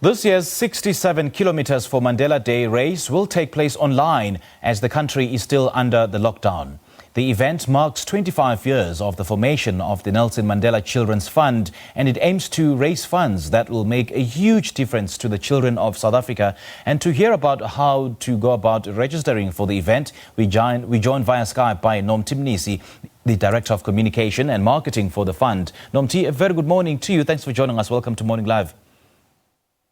This year's 67 Kilometres for Mandela Day race will take place online as the country is still under the lockdown. The event marks 25 years of the formation of the Nelson Mandela Children's Fund, and it aims to raise funds that will make a huge difference to the children of South Africa. And to hear about how to go about registering for the event, we joined via Skype by Nomthi Mnisi, the Director of Communication and Marketing for the fund. Nomthi, a very good morning to you. Thanks for joining us. Welcome to Morning Live.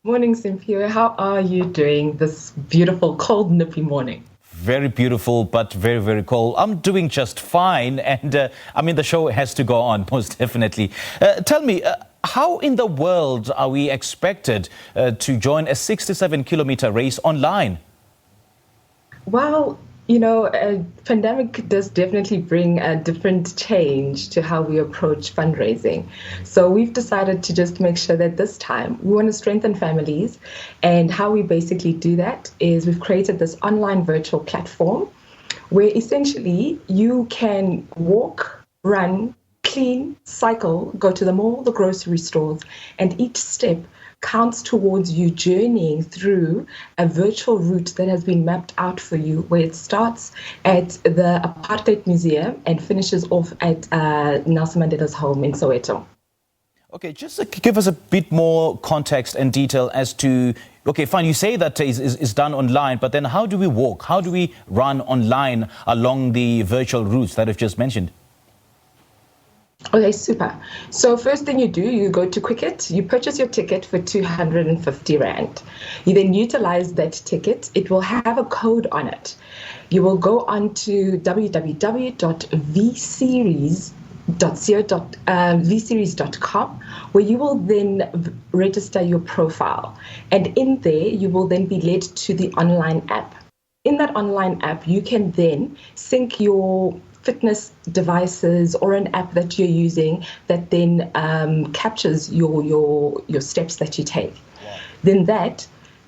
Morning, Cynthia. How are you doing this beautiful, cold, nippy morning? Very beautiful, but very, very cold. I'm doing just fine. And the show has to go on, most definitely. Tell me, how in the world are we expected to join a 67-kilometer race online? Well, you know, a pandemic does definitely bring a different change to how we approach fundraising. So we've decided to just make sure that this time we want to strengthen families. And how we basically do that is we've created this online virtual platform where essentially you can walk, run, clean, cycle, go to the mall, the grocery stores, and each step counts towards you journeying through a virtual route that has been mapped out for you, where it starts at the Apartheid Museum and finishes off at Nelson Mandela's home in Soweto. Okay, just give us a bit more context and detail as to, okay, fine, you say that is done online, but then how do we walk? How do we run online along the virtual routes that I've just mentioned? Okay, super. So first thing you do, you go to Quicket, you purchase your ticket for 250 Rand. You then utilize that ticket. It will have a code on it. You will go on to vseries.com, where you will then register your profile. And in there, you will then be led to the online app. In that online app, you can then sync your fitness devices or an app that you're using that then captures your steps that you take. Wow. Then that,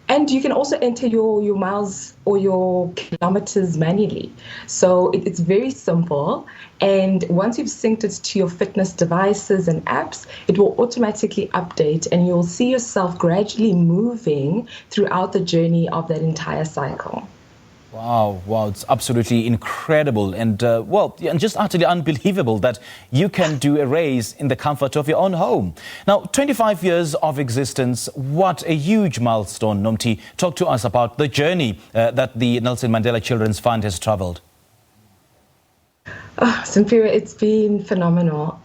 and you can also enter your miles or your kilometers manually. So it's very simple. And once you've synced it to your fitness devices and apps, it will automatically update and you'll see yourself gradually moving throughout the journey of that entire cycle. Wow, it's absolutely incredible and, and just utterly unbelievable that you can do a race in the comfort of your own home. Now, 25 years of existence, what a huge milestone, Nomthi. Talk to us about the journey that the Nelson Mandela Children's Fund has travelled. Oh, Cynthia, it's been phenomenal.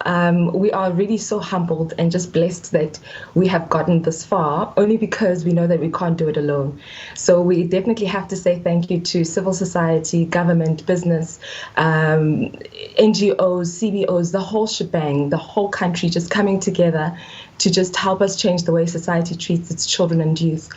We are really so humbled and just blessed that we have gotten this far, only because we know that we can't do it alone. So we definitely have to say thank you to civil society, government, business, NGOs, CBOs, the whole shebang, the whole country just coming together to just help us change the way society treats its children and youth.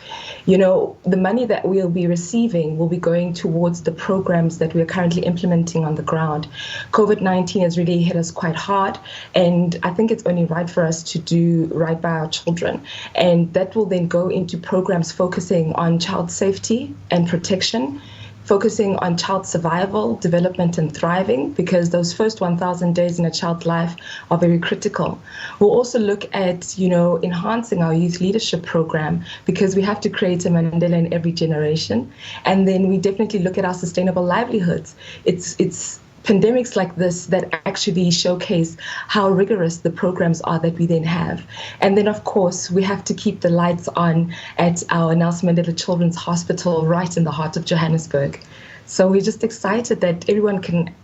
You know, the money that we'll be receiving will be going towards the programs that we are currently implementing on the ground. COVID-19 has really hit us quite hard, and I think it's only right for us to do right by our children. And that will then go into programs focusing on child safety and protection, focusing on child survival, development and thriving, because those first 1,000 days in a child's life are very critical. We'll also look at, enhancing our youth leadership program, because we have to create a Mandela in every generation. And then we definitely look at our sustainable livelihoods. It's pandemics like this that actually showcase how rigorous the programs are that we then have. And then, of course, we have to keep the lights on at our Nelson Mandela Children's Hospital right in the heart of Johannesburg. So we're just excited that everyone can,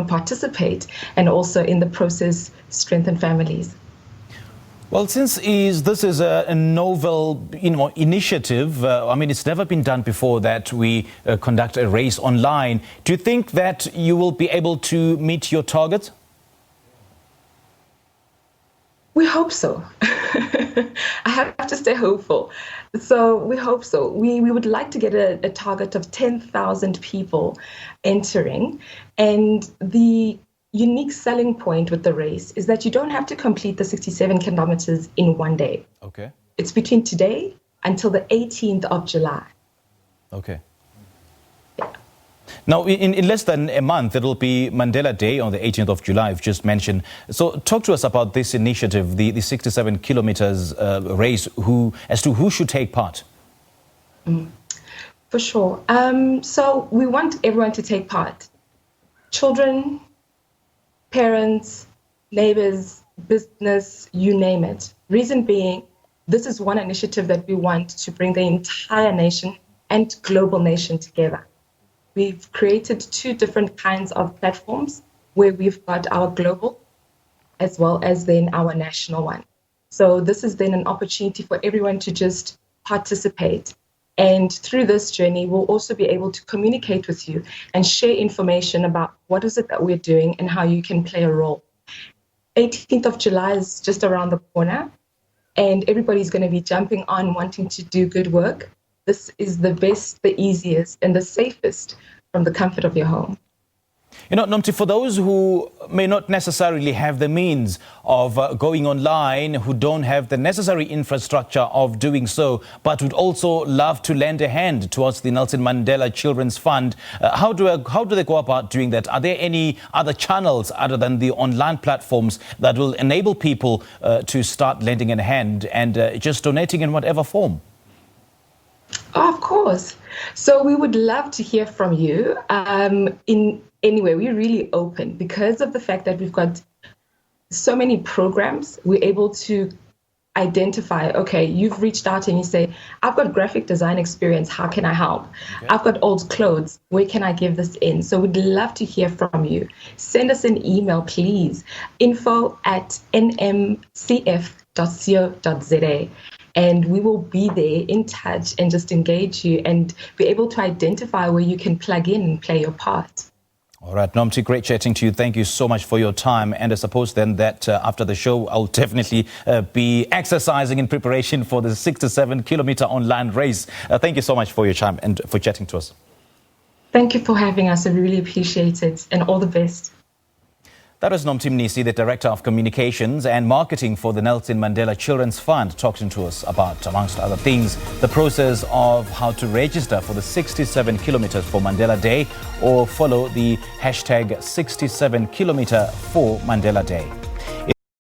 participate and also in the process strengthen families. Well, since this is a novel, initiative, it's never been done before that we conduct a race online. Do you think that you will be able to meet your target? We hope so. I have to stay hopeful. So we hope so. We would like to get a target of 10,000 people entering, and the unique selling point with the race is that you don't have to complete the 67 kilometers in one day. Okay. It's between today until the 18th of July. Okay. Yeah. Now, in less than a month, it will be Mandela Day on the 18th of July, I've just mentioned. So talk to us about this initiative, the 67 kilometers race, as to who should take part. For sure. So we want everyone to take part. Children, parents, neighbors, business, you name it. Reason being, this is one initiative that we want to bring the entire nation and global nation together. We've created two different kinds of platforms where we've got our global as well as then our national one. So this is then an opportunity for everyone to just participate. And through this journey, we'll also be able to communicate with you and share information about what is it that we're doing and how you can play a role. 18th of July is just around the corner, and everybody's going to be jumping on wanting to do good work. This is the best, the easiest, and the safest from the comfort of your home. You know, Nomthi, for those who may not necessarily have the means of going online, who don't have the necessary infrastructure of doing so, but would also love to lend a hand towards the Nelson Mandela Children's Fund, how do they go about doing that? Are there any other channels other than the online platforms that will enable people to start lending a hand and just donating in whatever form? Oh, of course. So we would love to hear from you. Anyway, we're really open because of the fact that we've got so many programs. We're able to identify, okay, you've reached out and you say, I've got graphic design experience. How can I help? Okay. I've got old clothes. Where can I give this in? So we'd love to hear from you. Send us an email, please. info@nmcf.co.za. And we will be there in touch and just engage you and be able to identify where you can plug in and play your part. All right, Nomthi, great chatting to you. Thank you so much for your time. And I suppose then that after the show, I'll definitely be exercising in preparation for the 67-kilometer online race. Thank you so much for your time and for chatting to us. Thank you for having us. I really appreciate it, and all the best. That was Nomthi Mnisi, the Director of Communications and Marketing for the Nelson Mandela Children's Fund, talking to us about, amongst other things, the process of how to register for the 67 kilometers for Mandela Day or follow the hashtag 67 kilometer for Mandela Day.